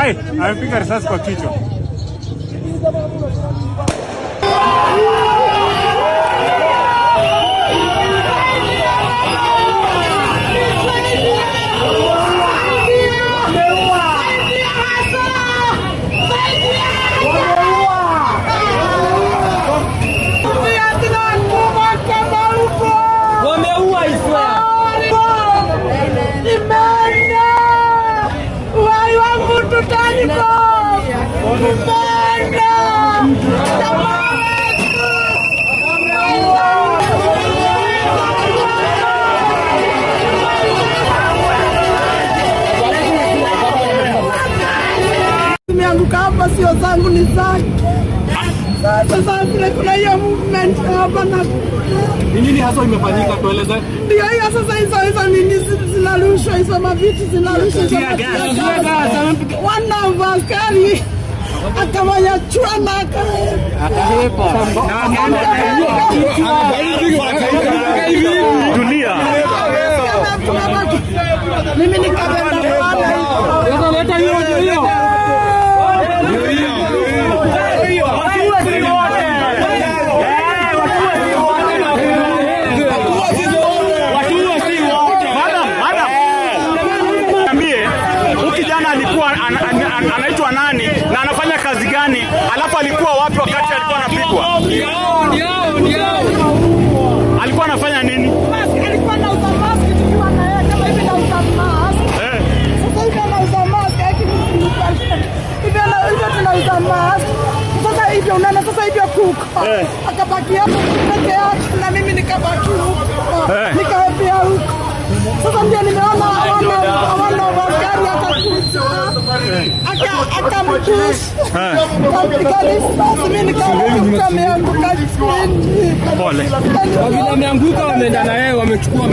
Ai, amepiga risasi kwa kichwa. Nimeanguka hapa, sio zangu, ni zake. Sasa vile kuna hiyo movement hapa na nini hasa imefanyika, tueleze. Ndio hiyo sasa, hizo nini zinarushwa, hizo maviti zinarushwa. Wana vaskari akamanya chua na akahepa. Dunia. Mimi nikapenda bwana. Leta hiyo. Anaitwa nani na anafanya kazi gani, alafu alikuwa wapi wakati alikuwa anapigwa? Alikuwa anafanya nini? Alikuwa anauza mask, tukiwa na yeye kama hivi, anauza mask. Sasa hivi anauza mask, hivi tunauza mask. Sasa hivi unaona, sasa hivi kuko akabaki hapo peke yake na mimi nikabaki huko, nikaepea huko. Sasa ndio nimeona wana magari akakuja akampush mimi nikaanguka, ameanguka chini. Pole. Wengine wameanguka, wameenda na yeye, wamechukua